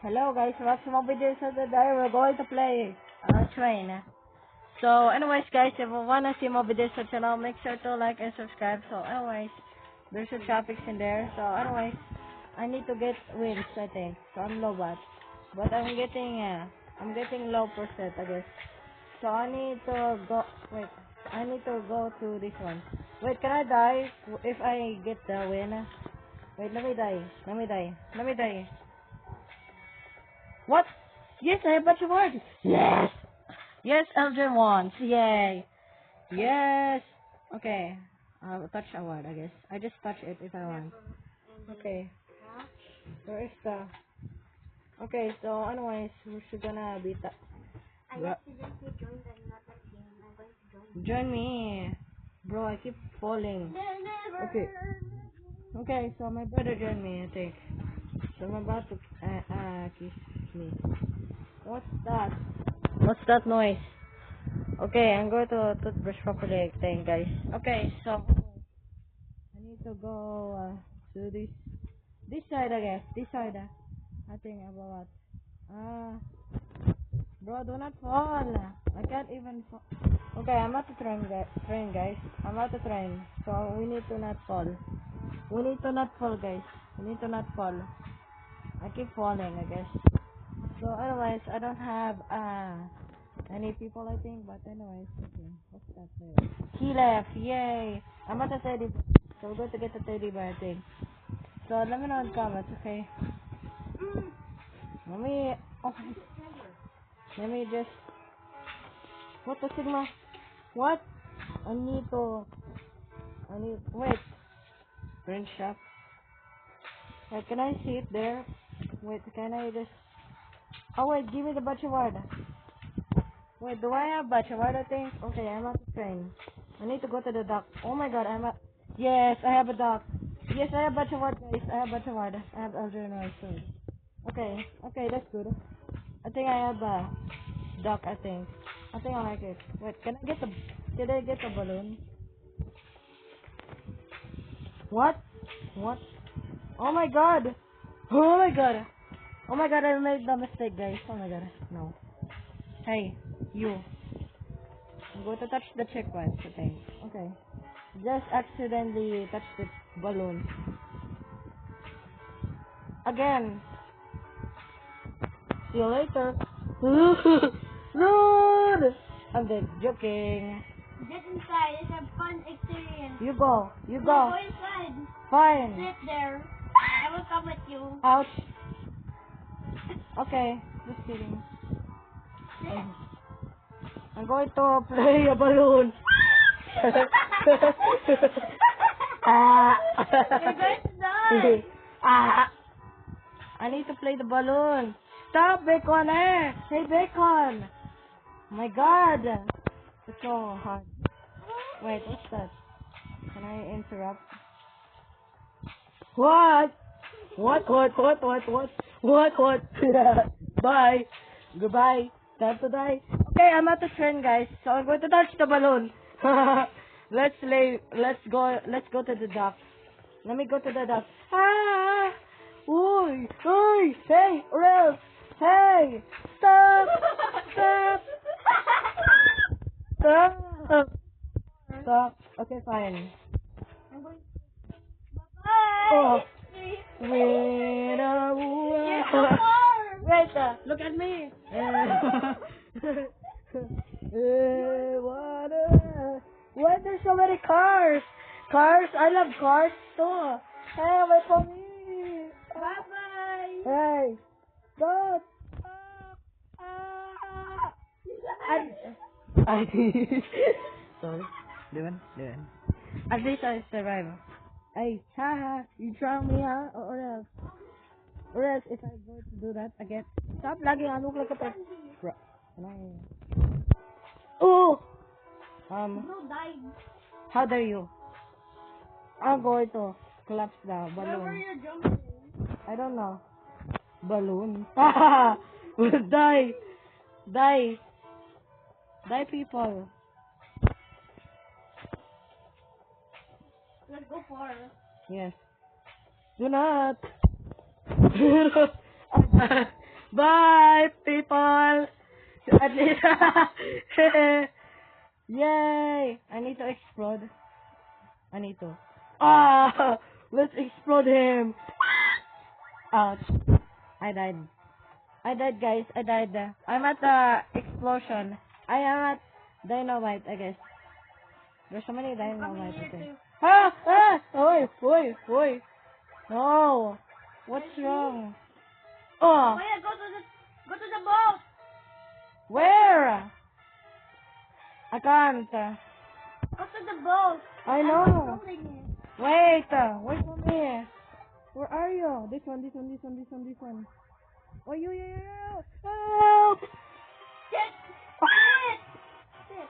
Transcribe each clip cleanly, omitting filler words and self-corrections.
Hello guys, welcome to my video. So today we're going to play train. So anyways guys, if you wanna see more videos on the channel, make sure to like and subscribe. So anyways, there's some topics in there. So anyways, I need to get wins I think. So I'm low but I'm getting low percent I guess. So I need to go. Wait, I need to go to this one. Wait, can I die if I get the win? Wait, let me die. Let me die. What? Yes, I have a bunch of words. Yes. Yes, Elgin wants. Yay. Yes. Okay. I'll touch a word, I guess. I just touch it if I want. Okay. Where is the... Okay, so anyways, we're gonna be... I accidentally joined another game. I'm going to join. Join me. Bro, I keep falling. Okay. Okay, so my brother joined me, I think. So I'm about to kiss me. What's that? What's that noise? Okay, I'm going to toothbrush properly, I think, guys. Okay, so I need to go to this side, I guess. This side. I think about bro, do not fall. I can't even fall. Okay, I'm at the train, guys. I'm at the train, so we need to not fall. We need to not fall, guys. We need to not fall. I keep falling, I guess. So otherwise, I don't have any people, I think. But anyways, okay. What's that there? He left. Yay! I'm at the teddy bear. So we're going to get the teddy bear thing. So let me know in the comments, okay? Let me. Oh, let me just. What the Sigma? What? I need to. Wait. Print shop. Wait, can I see it there? Wait, can I just. Oh wait, give me the batch award. Wait, do I have batch award? I think. Okay, I'm at the train. I need to go to the dock. Oh my god, I'm at. Yes, I have a dock. Yes, I have batch award, guys. I have batch award. I have Elgin Rice too. Okay, okay, that's good. I think I have a dock. I think I like it. Wait, can I get the? Did I get the balloon? What? What? Oh my god! Oh my god! Oh my god! I made the mistake, guys. Oh my god! No. Hey, you. I'm going to touch the checkpoint, I think. Okay. Just accidentally touch the balloon. Again. See you later. Lord! I'm dead. Joking. Get inside. It's a fun experience. You go. You No, go. go inside. Fine. Sit there. I will come with you. Ouch. Okay. Just kidding. Sit. I'm going to play a balloon. Ah. You're going to die. Ah. I need to play the balloon. Stop, Bacon! Hey, Bacon! My God! It's so hard. Wait, what's that? Can I interrupt? What? What? Bye. Goodbye. Time to die. Okay, I'm at the train, guys. So I'm going to touch the balloon. Let's go to the dock. Let me go to the dock. Ah! Oi! Hey, Ralph! Hey! Stop! Stop! Okay, fine. Oh! Wait, look at me! Why there's so many cars? Cars? I love cars too. Hey, wait for me! Bye-bye. Hey! Stop! I sorry. Doing. At least I survived. Hey, haha, you drown me, huh? Or else if I go to do that again. Stop lagi I look like a pet. Oh! Bro died. How dare you? I'm going to collapse the Where were balloon. you jumping? I don't know. Balloon. Haha! Die, people. Let's go for Yes. Do not. Bye, people. At least. Yay! I need to explode. I need to. Ah! Let's explode him. Ouch. I died. I died, guys. I died. I'm at the explosion. I am at dynamite, I guess. There's so many dynamite. Okay. Ah! Ah! Oi! Oi! Oi! No! What's wrong? Oh! Kuya, go to the boat. Where? I can't. Go to the boat. I I'm know. controlling it. Wait for me. Where are you? This one. Oh, you. Help! Shit. Ah! Shit.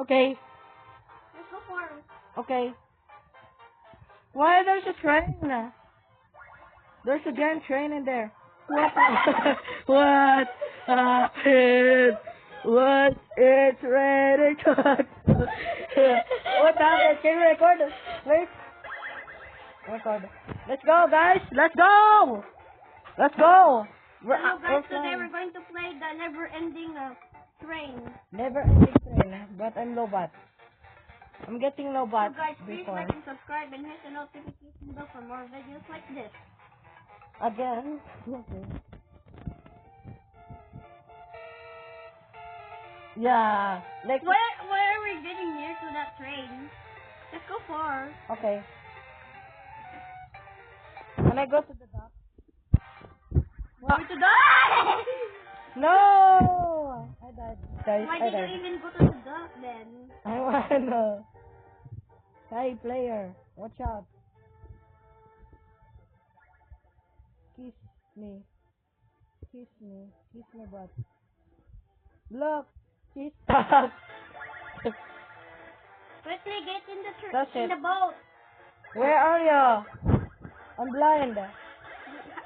Okay. Let's go for it. Okay. Why there's a train? There's a giant train in there. What? What happened? What it's ready to What happened? Can you record it? Wait. Record. Let's go, guys. Let's go. Let's go. Hello guys, today flying. we're going to play the never-ending train. Never ending train, but I'm Lobat. I'm getting So Lobat guys, please before. like and subscribe and hit the notification bell for more videos like this. Again? Okay. Yeah. Like. Where are we getting near to that train? Let's go far. Okay. Can I go to the dock? Go to the No! I died. Guys, Why I did died. you even go to the dock then? I wanna. Hey, player. Watch out. Kiss me. Kiss me. Kiss my butt. Look. Kiss. Quickly get in That's in it. the boat. Where are you? I'm blind.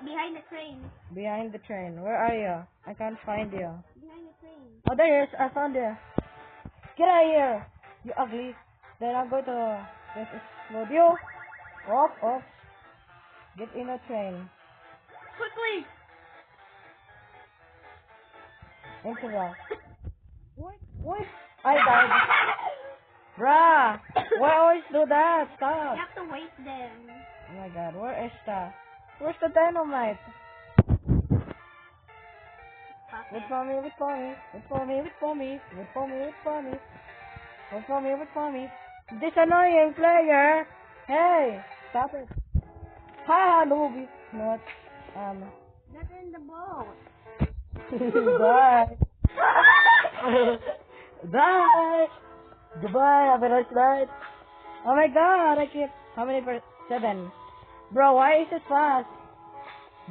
Behind the train. Behind the train. Where are you? I can't find you. Behind the train. Oh, there he is. I found you. Get out of here. You ugly. Then I'm going to just explode you. Off. Get in the train. Quickly. Into the... What? I died. Bruh. Why always do that? You Stop. have to wait then. Oh my god. Where's the dynamite? Pop Wait it. for me. This annoying player. Hey. Stop it. Ha, noob. Not. Get in the boat. Bye. Bye. Goodbye. Have a nice night. Oh my god, I keep. How many 7? Bro, why is it fast?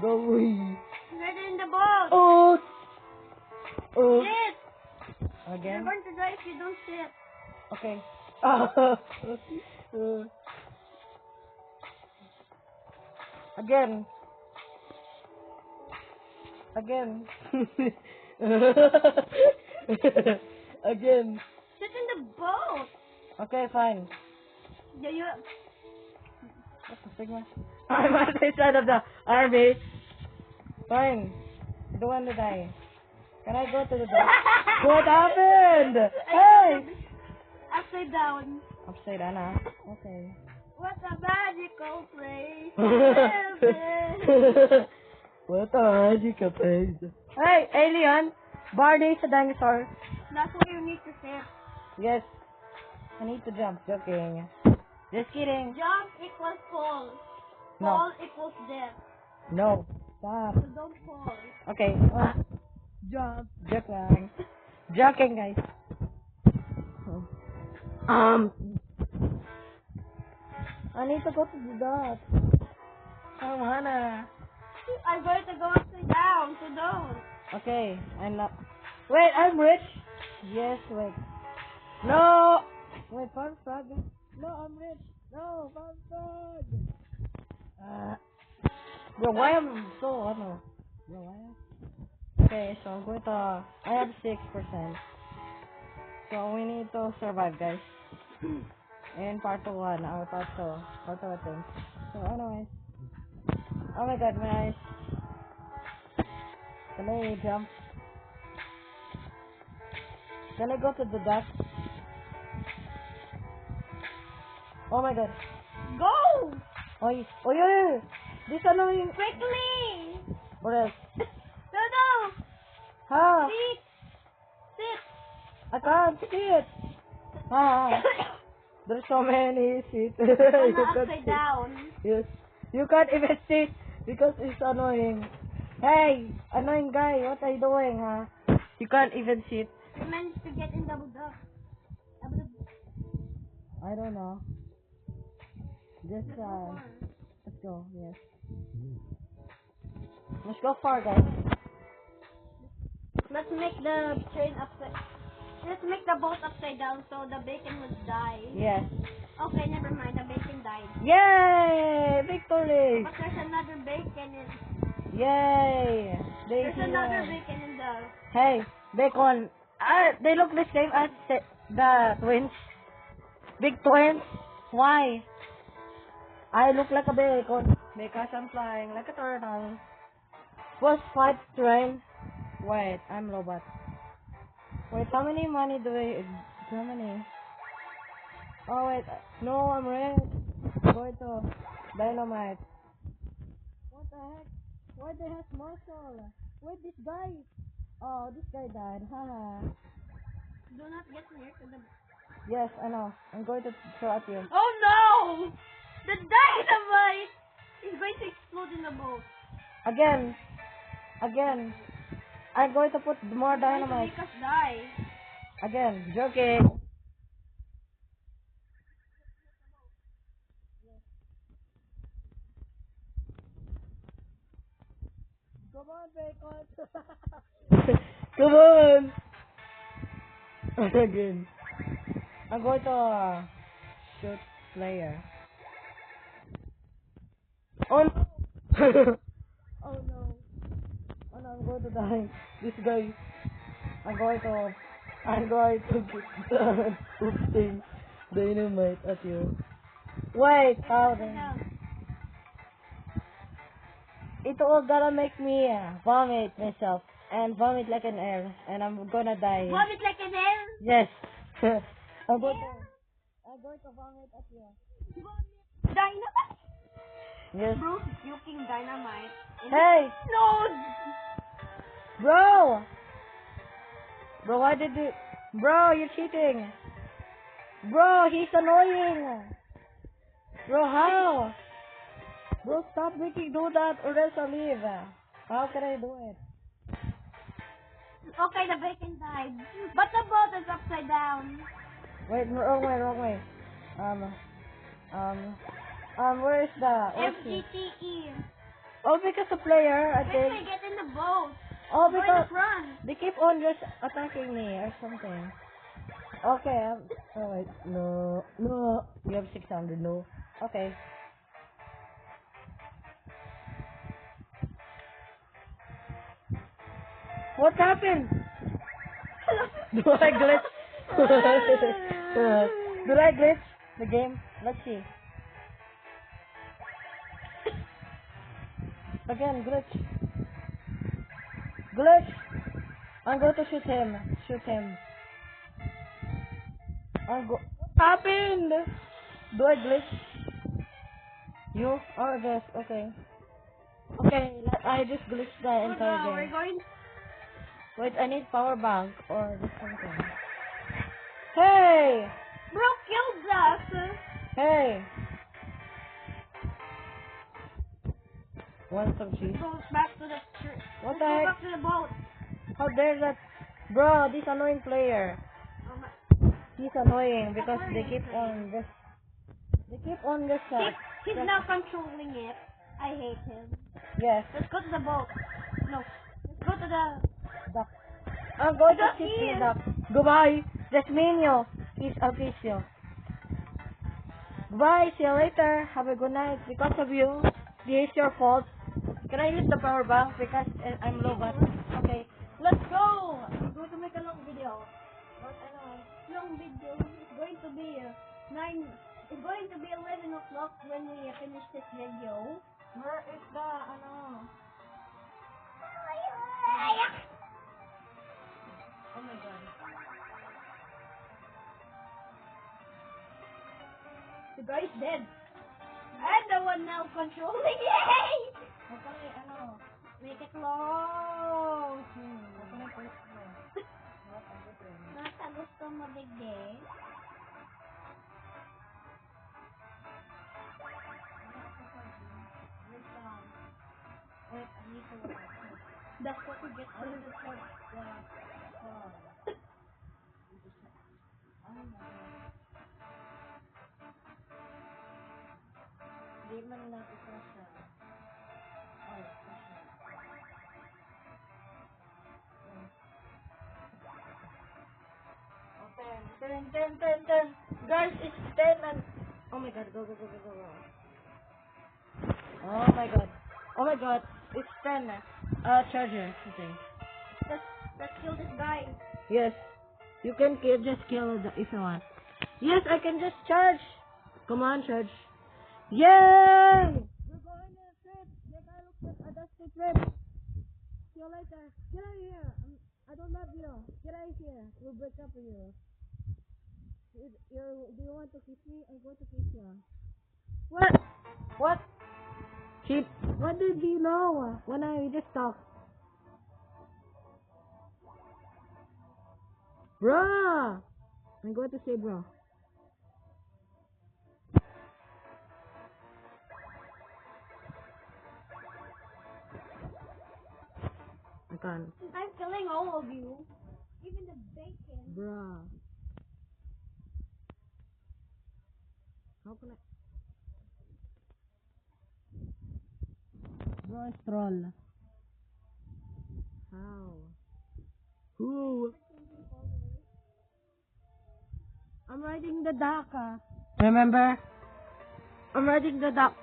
Go away. Get in the boat. Oh. Shit. You're Again? going to die if you don't sit. Okay. Again. Again. Sit in the boat. Okay, fine. Do you? What's the signal? I'm on the side of the army. Fine. Don't want to die. Can I go to the door? What happened? Hey! Upside down. Upside down, huh? Okay. What a magical place. What a magical place. Hey, alien! Barney is a dinosaur. That's where you need to sit. Yes. I need to jump. Joking. Just kidding. Jump equals fall. No. Fall equals death. No. Stop. So don't fall. Okay. Jump. Joking. Joking, guys. I need to go to the dock. I wanna. I'm going to go upside down, so don't. Okay, I'm not. Wait, I'm rich. Yes, wait. No. Wait, fun frog. No, I'm rich. No, fun frog. Bro, why am I so Bro, why? Okay, so I'm going to. I have 6%. So we need to survive, guys. In part 1 or part 2. Part 2, I think. So, anyways. Oh my god, guys. Can I jump? Can I go to the duck? Oh my god. Go! Oh, oh yeah. This annoying. Quickly! What else? No! Ha! Sit! I can't see it. Ha! There's so many seats. I'm You not can't upside see. down. Yes. You can't even sit because it's annoying. Hey, annoying guy, what are you doing, huh? You can't even sit. I managed to get in double duck. I don't know. Just Let's go far. let's go. Yes. Let's go far, guys. Let's make the train upside. Let's make the boat upside down so the bacon would die. Yes. Okay, never mind. The bacon died. Yay! Victory! But there's another bacon in. Yay! There's Daisy another won. bacon in the. Hey, bacon. They look the same as the twins. Big twins. Why? I look like a bacon because I'm flying like a turtle. First fight train. Wait, I'm robot. Wait, how many money do I? How many? Oh wait, no, I'm red. Going to dynamite. What the heck? Why they have muscle? Wait, this guy. Oh, this guy died. Haha. Do not get near to the. Yes, I know. I'm going to throw at you. Oh no! The dynamite is going to explode in the boat. Again. Again. I'm going to put more It's going to dynamite. make us die. Again. Joking. Come on, bacon. Come on. Again. I'm going to shoot player. Oh no. Oh no. Oh no, I'm going to die. This guy. I'm going to put oopsie dynamite at you. Wait, how then? It all gonna make me vomit myself and vomit like an air, and I'm gonna die. Vomit like an air. Yes. I'm going to vomit at you. Dynamite. Yes. Bruce is puking dynamite. Hey, No. bro. Bro, why did you? Bro, you're cheating. Bro, he's annoying. Bro, how? Bro, stop making do that or else I'll leave. How can I do it? Okay, the bacon died, but the boat is upside down. Wait, wrong way, wrong way. Where is the? FGTE. Oh, because the player, I Quickly think. get in the boat. Oh, Go in because the front. they keep on just attacking me or something. Okay, oh wait, no, no. You have 600, no. Okay. What happened? Do I glitch? Did I glitch the game? Let's see. Again, glitch. Glitch. I'm going to shoot him. Shoot him. What happened? Do I glitch? You? Oh, yes. Okay. Okay, I just glitched the Oh entire no, game. we're going. Wait, I need power bank or just something. Hey! Bro killed us. Hey! Want some cheese? Go back to the church. What Let's the go heck? back to the boat. How dare that? Bro, this annoying player. Oh my. He's annoying because they keep on just... They keep on just... He's now controlling it. I hate him. Yes. Let's go to the boat. No. Let's go to the... Duck. I'm going to Duck shoot here. the duck. Goodbye. That's Minio. He's official. Goodbye. See you later. Have a good night. Because of you. This is your fault. Can I use the power bank because I'm low bat? Okay. Let's go. I'm going to make a long video. But anyway. long video. It's going to be 9. It's going to be 11 o'clock when we finish this video. Where is the, The guy is dead. I'm the one now controlling. Yay! Okay, ano? Make it close. Okay na first mo. What ang gusto mo? Nasa gusto mo digdig? Wait, I need to watch. That's what you get What to is it called? Oh my God. Di man natin ito siya. Oh, ito siya. Oh, 10. Guys, it's 10 and... Oh my God, go. Oh my God, it's 10. Charger, okay. Let's kill this guy. Yes, you can just kill if you want. Yes, I can just charge. Come on, charge. Yay! We're going to a trip. Yes, I looked at a dusty trip. See you later. Get out of here. I don't love you. Get out of here. We'll break up with you. Do you want to kiss me? I'm going to kiss you. What? She, what did you know when I just talked? Bruh! I'm going to say bro. I can't. I'm killing all of you. Even the bacon. Bruh. How can I? Bro is troll. How? Who? I'm riding the duck. Remember? I'm riding the duck.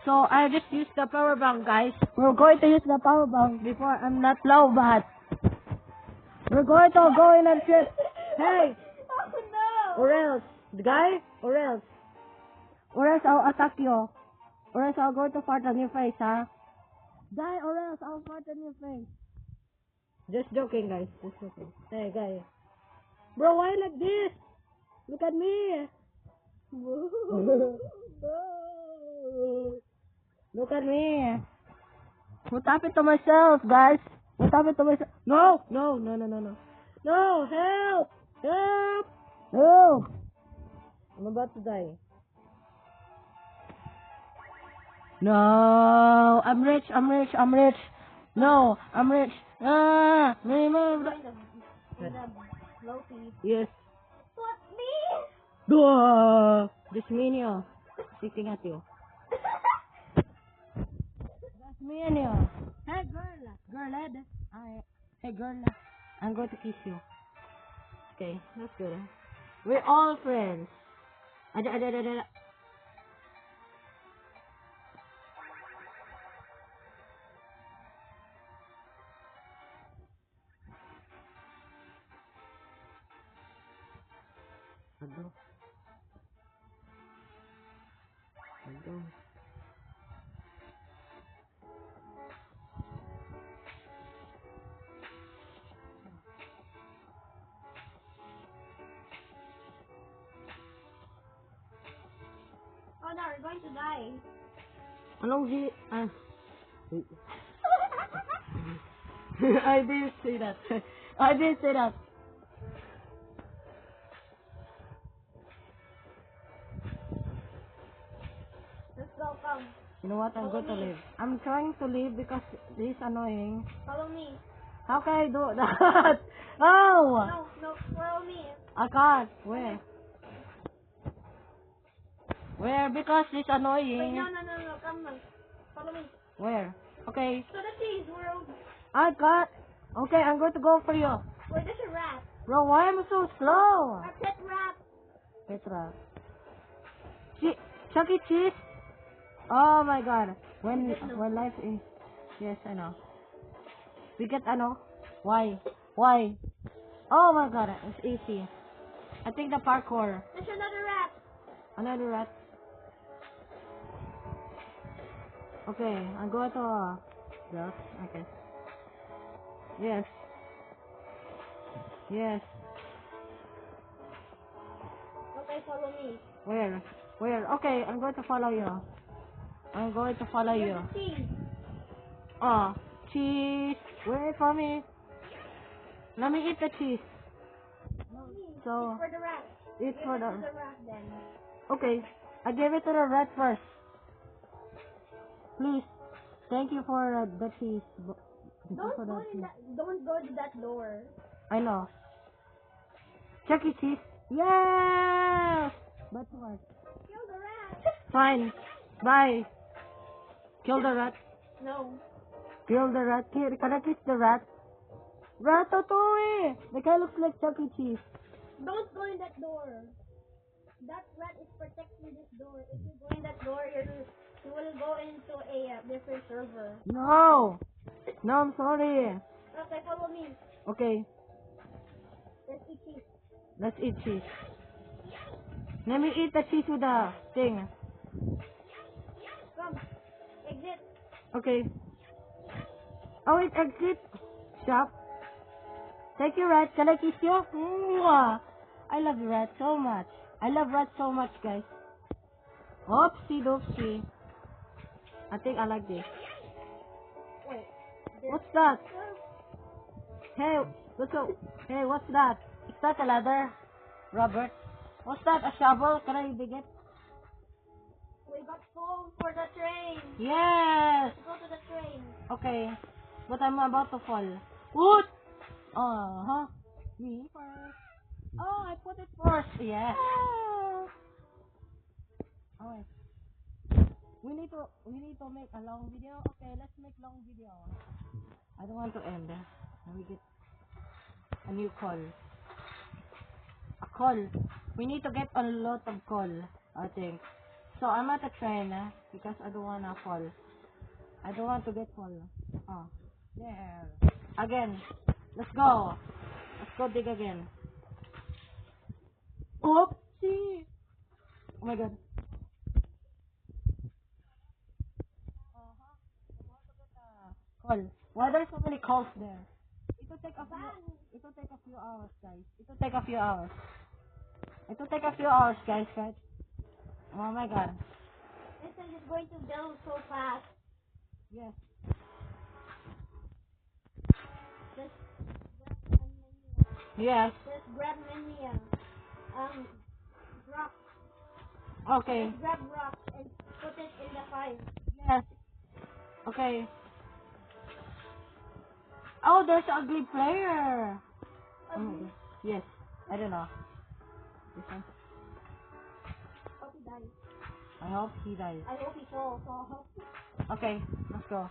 So I just used the power bank, guys. We're going to use the power bank before I'm not low, but we're going to go in a trip. Hey, Oh no! or else, the guy, or else I'll attack you, or else I'll go to fart on your face, huh? Die, or else I'll fart on your face. Just joking, guys. Just joking. Hey, guy. Bro, why like this? Look at me. Look at me. What happened to myself, guys? What happened to myself? No. No, help! Help! I'm about to die. No, I'm rich. No, I'm rich. Remember. Loki. Yes. What me? Just me and you. Sticking at you. That's me and you. Hey, girl, hey, girl, I'm going to kiss you. Okay, that's good. We're all friends. Ada. Aduh. Oh no, we're going to die. Anong G? I didn't say that. Let's go, come. You know what? I'm going to leave. I'm trying to leave because this is annoying. Follow me. How can I do that? Oh! No, follow me. I can't. Where? Where? Because it's Wait, annoying. no, come on. Follow me. Where? Okay. So the cheese world. I got. Okay, I'm going to go for you. Wait, there's a rat. Bro, why am I so slow? A pet rat. Petra. Chuck E. Cheese? Oh my god. When life is... Yes, I know. We get ano? Why? Oh my god, it's easy. I think the parkour. There's another rat. Another rat. Okay, I'm going to... Yes, okay. Yes. Okay, follow me. Where? Where? Okay, I'm going to follow you. I'm going to follow you. Where's the cheese? Oh, cheese. Wait for me. Let me eat the cheese. So, It's for the rat. it's Give for it to the... the rat then. Okay, I gave it to the rat first. Please, thank you for the cheese. Thank you for the cheese. Don't go to that door. I know. Chuck E. Cheese. Yes! That's smart. Kill the rat. Fine. Bye. Kill the rat. No. Kill the rat. Can I kiss the rat? Ratatouille! The guy looks like Chuck E. Cheese. Don't go in that door. That rat is protecting this door. If you go in that door, you will go into a different server. No! No, I'm sorry. Okay, follow me. Okay, Let's eat cheese. let's eat cheese. Let me eat the cheese with the thing. Come. Exit. Okay. Oh, it exit. Shop. Thank you, rat. Can I kiss you? Mwah. I love rat so much. I love rat so much, guys. Oopsie doopsie. I think I like this. Wait. What's that? Hey, let's go. Hey, what's that? Is that a ladder, Robert? What's that? A shovel? Can I dig it? We got foam for the train. Yes. Let's go to the train. Okay, but I'm about to fall. What? Me first. Oh, I put it first. Yes. Alright. We need to make a long video. Okay, let's make long video. I don't want to end. Let me get a new call. A call. We need to get a lot of call, I think. So I'm at a train because I don't wanna fall. I don't want to get fall. Oh, there. Again. Let's go. Let's go dig again. Oopsie. Oh my god. Call. Why there's so many calls there? It will take a few hours, guys. It will take a few hours. It will take a few hours, guys, right? Oh my god. This thing is going to build so fast. Yes. Just Yes. grab many rocks. Okay. Just grab rocks and put it in the fire. Yes. Okay. Oh, there's an ugly player. Oh my god. Yes. I don't know. This one. Hope he dies. I hope he dies. I hope he falls. So I hope. Okay, let's go.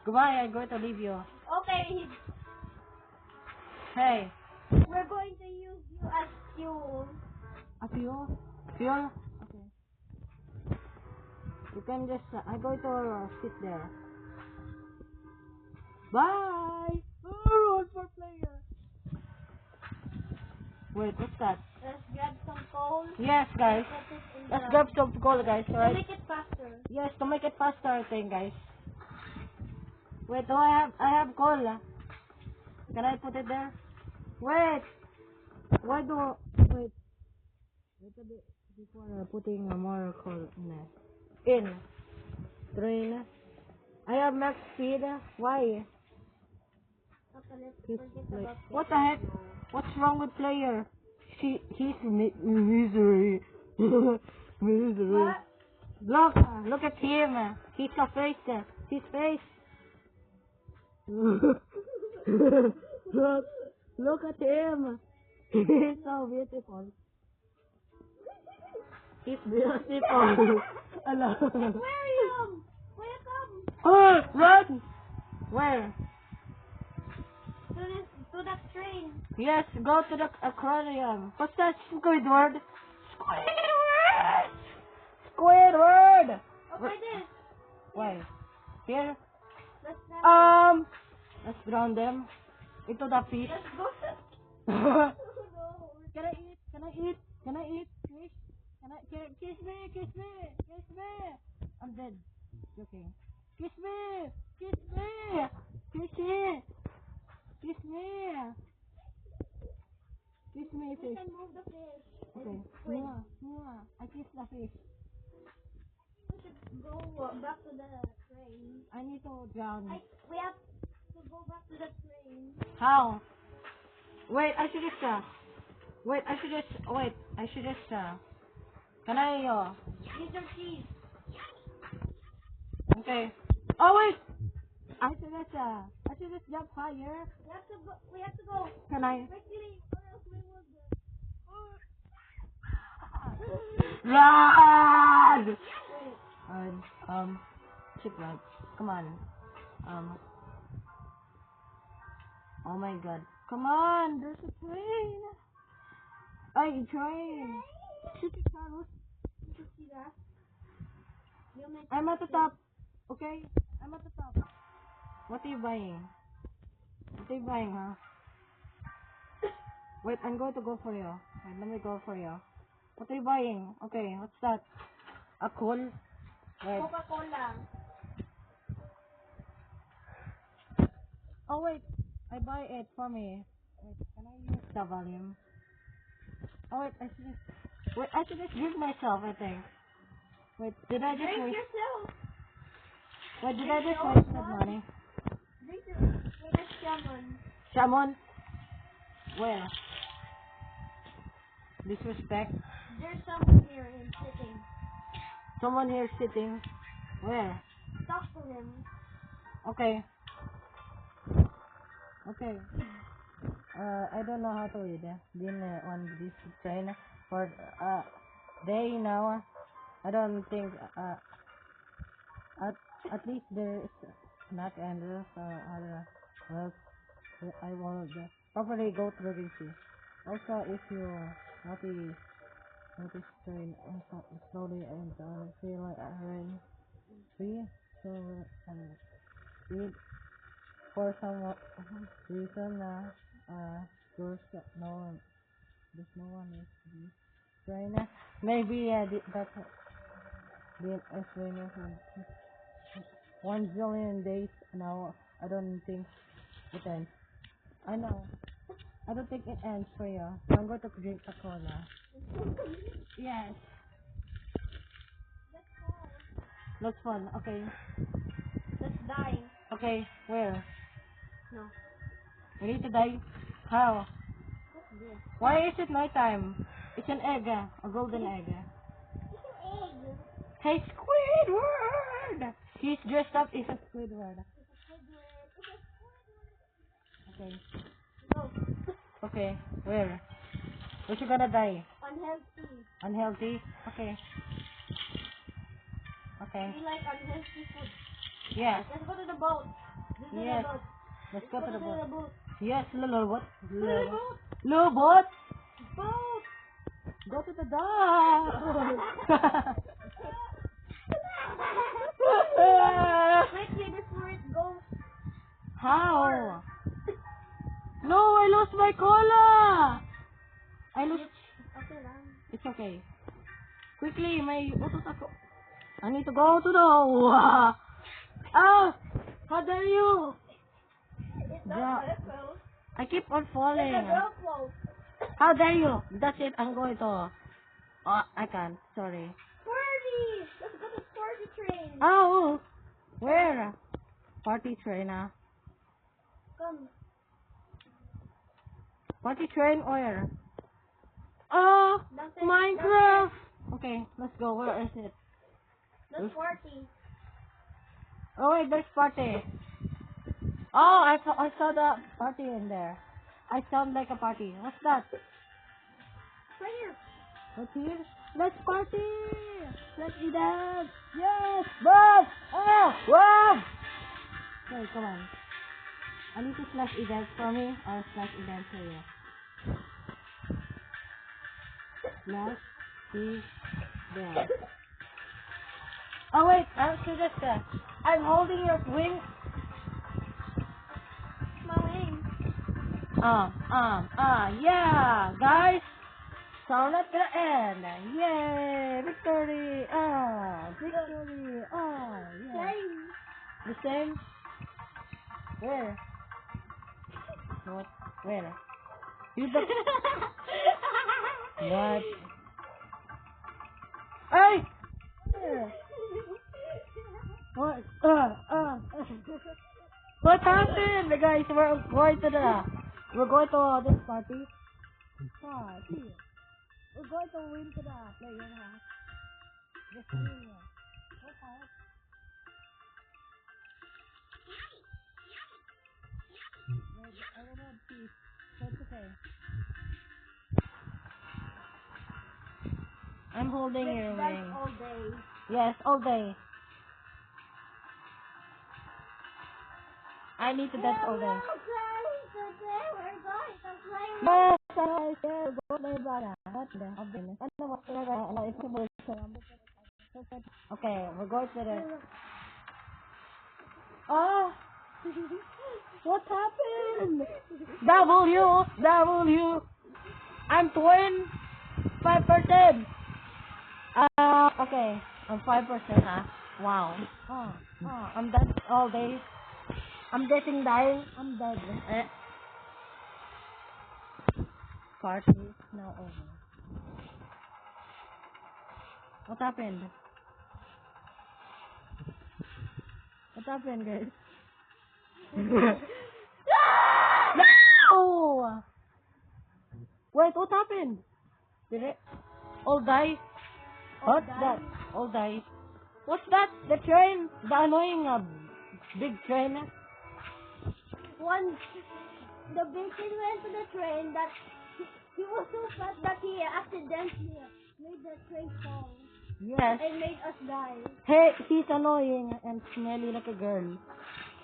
Goodbye, I'm going to leave you. Okay, Hey. we're going to use you as fuel. A fuel? Fuel? Okay. You can just, I'm going to sit there. Bye! Oh, one more player. Wait, what's that? Let's grab some coal. Yes, guys. Put it in Let's the... grab some gold, guys, To right? make it faster. Yes, to make it faster, I think, guys. Wait, do I have coal? Can I put it there? Wait! Why do, wait. Wait a bit before putting more coal in there. In. Train. I have max speed. Why? Okay, let's He's forget like, about what the heck? What's wrong with player? He's misery. Misery. What? Look at him. He's a face. His face. look at him. He's so beautiful. He's beautiful. Hello. Aquarium! Welcome Oh, run! Where? to that train. Yes, go to the aquarium. What's that, Squidward? Squidward! Squidward! Okay, this. Why? Here? Let's grab Let's drown them into the fish. Let's go. Can I eat? Can I eat? Can I eat fish? Kiss me? Kiss me? Kiss me? I'm dead. Joking. Kiss me! Kiss me! Kiss me! Kiss me! Kiss me, We fish. can move the fish. Okay. Mwah, mwah. I kiss the fish. go back to the train. I need to drown. We have to go back to the train. How? Wait, I should just, can I, Use your keys. okay. Oh, wait! I should just jump higher. We have to go. We have to go Can I? quickly, or else we will go. Run! Wait. Shipwreck. Come on. Oh my god. Come on, there's a train. Ay, train. Shoot it, Carlos. You can see that. You make I'm at the top. Okay? I'm at the top. What are you buying? What are you buying, huh? Wait, I'm going to go for you. Wait, let me go for you. What are you buying? Okay, what's that? A cool? Wait. Coca-Cola. Oh wait, I buy it for me. Wait, can I use the volume? Oh wait, I should just give myself, I think. Wait, did I just Drink waste? yourself. Wait, did I just waste that money? Drink your. Where's someone? Someone? Where? Disrespect? There's someone here and sitting. Someone here sitting? Where? Talk to him. Okay. Okay. I don't know how to read. Been on this train for day now. I don't think at least there is not Andrew. Well, I will properly go through this. Also, if you notice train slowly and feel like rain free, so speed for some reason there's no one is this train. Maybe that's the train for 1 billion days now. I don't think it ends. I know. I don't think it ends for you. So I'm going to drink a cola. Yes. That's fun. Okay. Let's die. Okay. Where? No. We need to die. How? What's this? Why is it nighttime? It's an egg. A golden egg. It's an egg. Hey, Squidward! He's dressed up as a Squidward. Okay. Go. Okay. Where? Where you gonna die? Unhealthy. Unhealthy? Okay. Okay. We like unhealthy food. Yes. Let's go to the boat. This is Yes. the boat. Let's go to the boat. boat. Yes, little boat. Go to the boat. Little boat. Boat. Go to the dock. Quickly before it goes. How? No, I lost my cola. I lost. Okay lang. It's okay. Quickly, may utos ako. I need to go to the. Ah! How dare you? It's Yeah. not well. I keep on It's falling. a girl float. How dare you? That's it. I'm going to. Oh, I can't. Sorry. Party! Let's go to party train. Oh, where? Party train, Come. Party train where? Oh, That's Minecraft. Okay, let's go. Where is it? That's party. Oh wait, there's party. Oh, I saw the party in there. I sound like a party. What's that? Right here. What's here? Let's party! Let's eat that! Yes! Bob! Oh! Wow! Okay, come on. I need to slash events for me or slash events for you. Slash events. Oh wait, I'm holding your wing. My wing. Yeah, guys. Sound at the end. Yay! Victory! Victory! Yeah. Same. The same? Where? What? Where? You the... What? Hey! Where? What? What happened, guys? We're going to this party. See, we're going to win to the player. Just win. What happened? I don't know, please. So it's okay. I'm holding your ring. All day. Yes, all day. I need to dance all day. Today we're going to play. Yes, I said, go to Ibarra. What the? Ano mo talaga? Okay, we're going to the... Oh! What happened? W. I'm 5%. Okay. I'm 5%, huh? Wow. I'm dead all day. I'm getting dying. I'm dead. Party is now over. What happened? What happened, guys? No! Wait, what happened? Did it all die? What's that? All die. What's that? The train? The annoying big train? One, the big kid went to the train that he was so fast that he accidentally made the train fall Yes. and made us die. Hey, he's annoying and smelly like a girl.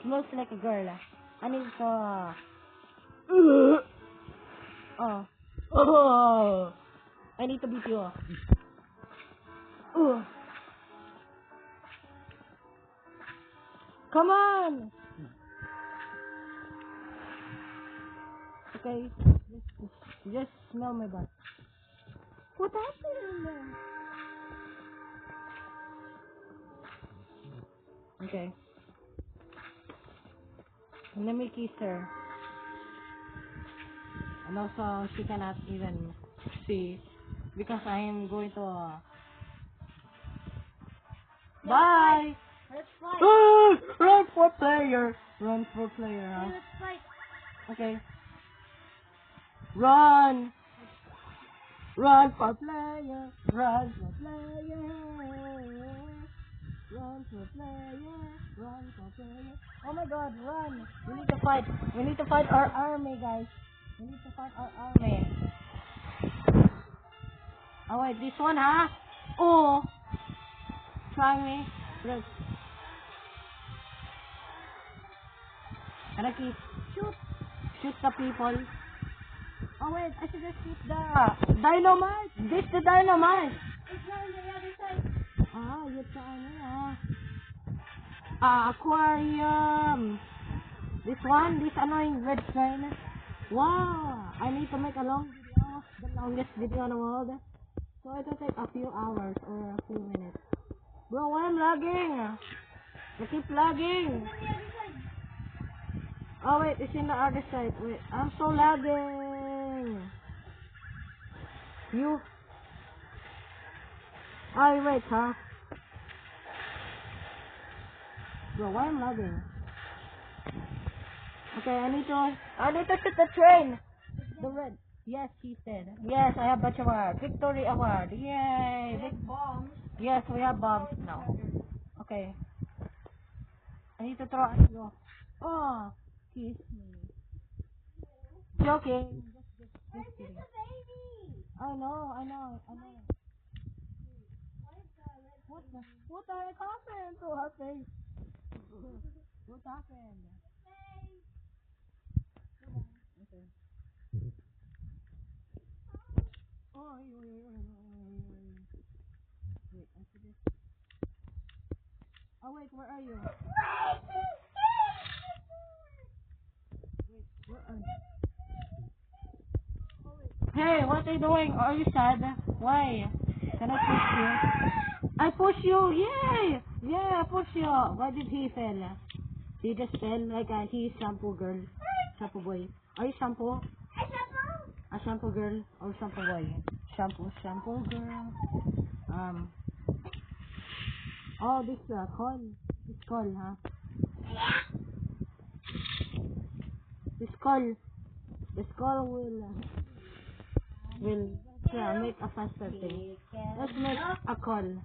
Smells like a girl. I need to... Oh. I need to beat you up. Come on! Okay, just smell my butt. What happened? Okay. Let me kiss her. And also, she cannot even see because I am going to... Bye! Let's fight. Run for player! Run for player, huh? Let's fight. Okay. Run! Run for player! Run for player! Run for player! Run for player! Oh my god, run! We need to fight! We need to fight our army, guys! We need to fight our army! Oh wait, this one, huh? Oh! Try me! Look. Can I keep shoot the people? Oh wait, I should just shoot the dynamite! This the dynamite! It's not on the other side. Yun sa ano aquarium! This one, this annoying red train. Wow! I need to make a long video, the longest video in the world. So it will take a few hours or a few minutes. Bro, why I'm lagging? I keep lagging. It's on the other side. Oh wait, it's in the other side. Wait, I'm so lagging. You? Wait, huh? Bro, why I'm lagging? Okay, I need to shoot the train. The red. Yes, he said. Yes, I have batch award. Victory award. Yay! Bombs. Yes, we have bombs now. Okay. I need to throw at you. Oh, kiss me. Joking. Just kidding. It's a baby. I know. What the heck happened to her face? What happened? Okay. Oh, wait, I see this. Oh wait, where are you? Wait, where are you? Hey, what are you doing? Are you sad? Why? Can I push you? I push you! Yay! Yeah, I push you! Why did he fail? He just fell like he's shampoo girl. Shampoo boy. Are you shampoo? A shampoo girl or shampoo boy? Shampoo girl. Oh, this corn. This skull, huh? The skull will make a faster thing. Let's make a coal.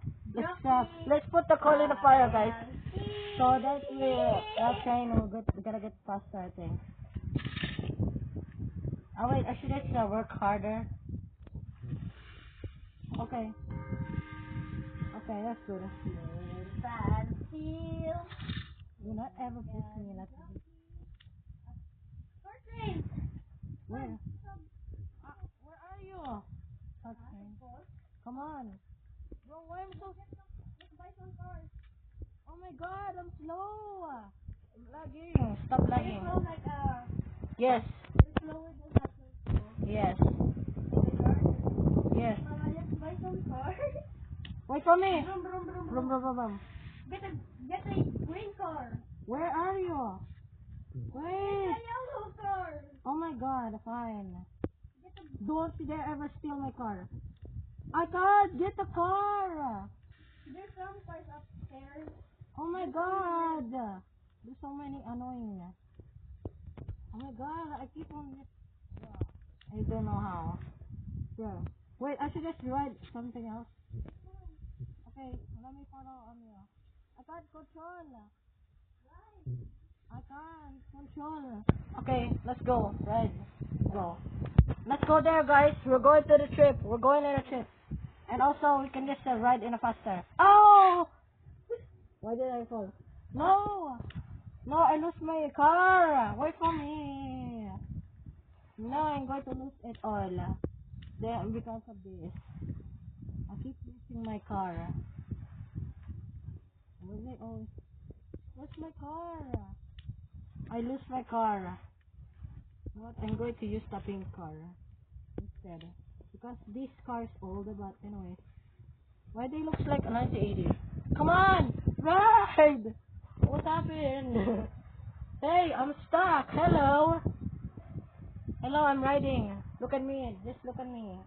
Let's put the coal in the fire, guys. So that train will gonna get faster, I think. Oh wait, I should just work harder. Okay. Okay, that's good. Do not ever push me like this. Where? Where are you? Okay. Come on. Bro, why am I so... Oh my god, I'm slow. I'm lagging. Stop lagging. Yes. Yes. Yes. Wait for me. Brum, brum, brum, brum. Get a green car. Where are you? Wait. Get a yellow car. Oh my god, fine. Don't you dare ever steal my car. I can't get the car. There's some cars upstairs. Oh my god. There's so many annoying. Oh my god, I keep on... I don't know how. Yeah. Wait, I should just write something else. Okay, let me follow on you. I can't control. I can't control. Okay, let's go. Right. Go. Let's go there, guys. We're going to the trip. We're going on a trip. And also, we can just ride in a faster. Oh! Why did I fall? No! No, I lost my car. Wait for me. No, I'm going to lose it all. Then, because of this. I keep losing my car. Where's my car? I lose my car. What? I'm going to use the pink car instead. Because this car is old, but anyway. Why they looks like a 1980? Come on! Ride! What happened? Hey, I'm stuck. Hello? Hello, I'm riding. Look at me. Just look at me.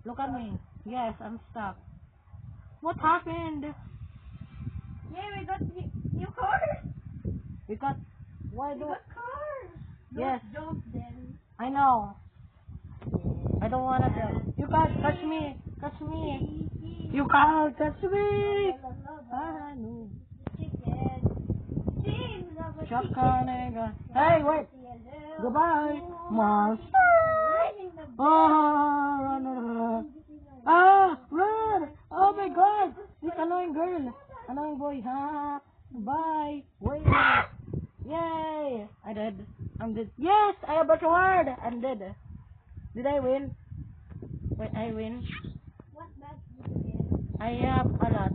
Look at me. Yes, I'm stuck. What happened? Yeah, we got new cars. We got... Why We do... got cars. Yes. Jump then. I know. I don't wanna do. You can't touch me. Touch me. You can't touch me. Ah, no. Chakanega. Hey, wait. Goodbye. Monster. Oh, run, run, run. Ah, run. Oh my god. This annoying girl. Annoying boy. Ha. Bye. Wait. Yay. I did. I'm dead. Yes, I have a reward. I'm dead. Did I win? Wait, I win. What match did you win? I have a lot.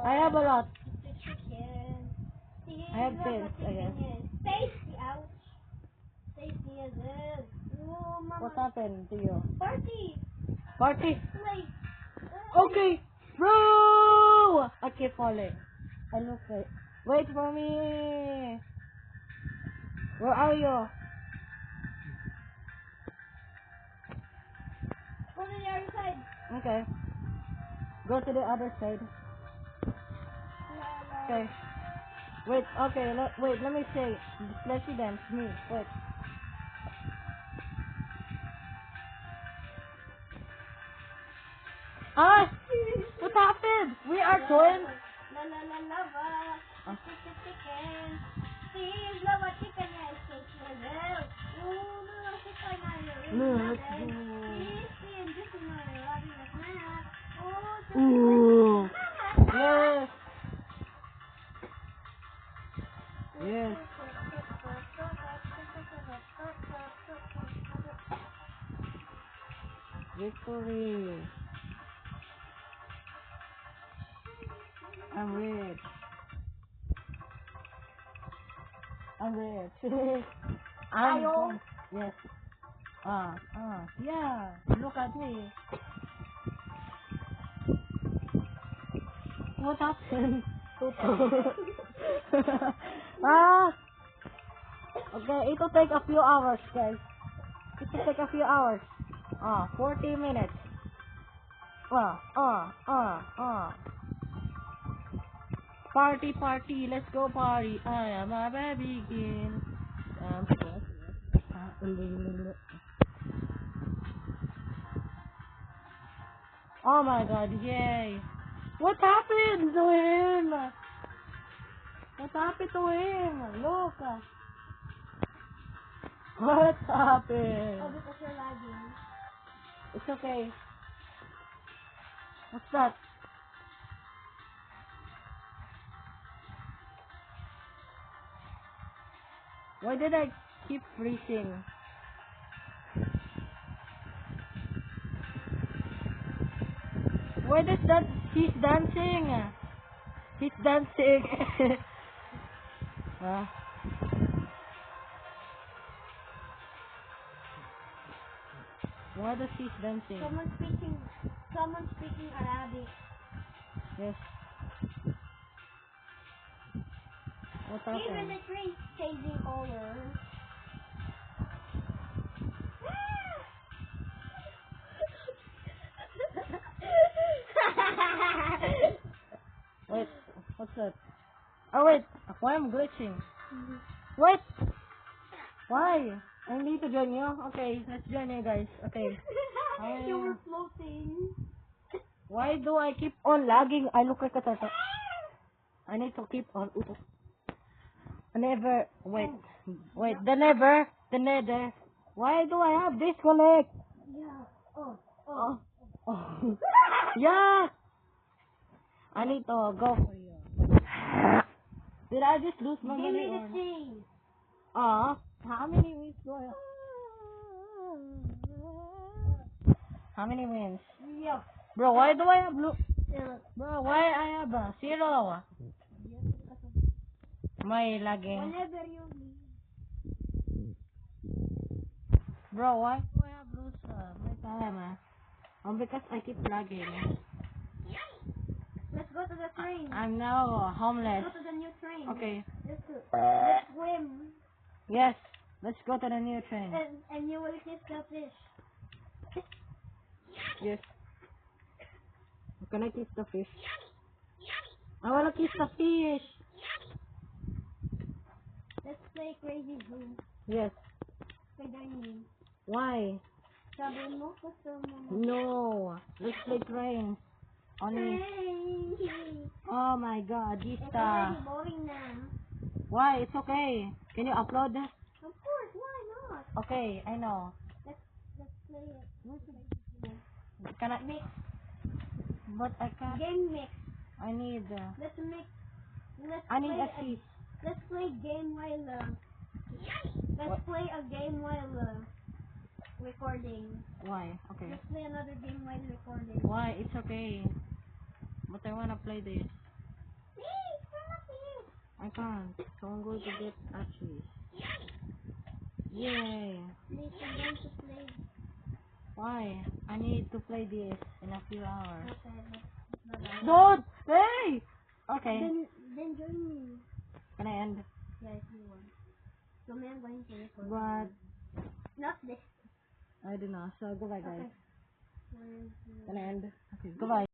I have a lot. I have pills, I guess. Tasty, ouch. Tasty as it. Oh, mama. What happened to you? Party. Party? Wait. Okay. Bro! I keep falling. I look like... Wait for me. Where are you? Go to the other side. Okay. Go to the other side. Okay. Wait, okay, wait, let me say. Let's see them. Me. Wait. Ah! What happened? We are twins. La la la lava. Chicken. Steve, lava chicken. Yes, so well. Oh, no, chicken. Look. Steve, this is my loving snack. Oh, Ooh. Yes. Yes. Victory. I'm rich. I'm rich. I'm yes. Yeah. Look at me. What happened? Ah. Okay, it will take a few hours, guys. It will take a few hours. 40 minutes. Party, party, let's go party. I am a baby again. Oh my god, yay. What happened to him? What happened to him? Look. What happened? Oh, because you're lagging. It's okay. What's that? Why did I keep freezing? Why does that? He's dancing. He's dancing. Ah, why does he's dancing? Someone speaking Arabic. Yes. What Even happened? the tree's changing color. Wait, what's that? Oh wait, why I'm glitching? Wait, why? I need to join you. Okay, let's join you guys. Okay. You were floating. Why do I keep on lagging? I look like a turtle. I need to keep on. Never. Wait. The nether. Why do I have disconnect? Yeah. Oh. Oh. Oh. Yeah. I need to go for you. Did I just lose my Give money me or the not? thing. How many wins do I have? How many wins? Yeah. Bro, why do I have blue? Yeah. Bro, why I have zero? My lagging. Whenever you leave. Bro, why do I have lose my time? Because I keep lagging. Let's go to the train. I'm now homeless. Let's go to the new train. Okay. Let's swim. Yes. Let's go to the new train. And you will kiss the fish. Yes. Can I kiss the fish? I wanna kiss the fish. Let's play Crazy Zoo. Yes. Pagdainin. Why? Sabi mo, gusto mo. No. Let's play train. Only. Train. Oh my god, It's Gista. already boring now. Why? It's okay. Can you upload? Of course, why not? Okay, I know. Let's play it. Can I? Mix. But I can't. Game mix. I need. Let's mix. I need a seat. Let's play game while let's play a game while recording. Why? Okay. Let's play another game while recording. Why? It's okay. But I wanna play this. Please, please. I can't. So I'm going to get ashes. Yay. Please, I'm going to play. Why? I need to play this in a few hours. Okay, Dude! Hey! Okay. Then join me. Can I end? Yeah, if you want. So me, I'm going to record. But Not this. I don't know. So goodbye, guys. Okay. Can I end? Okay. Goodbye.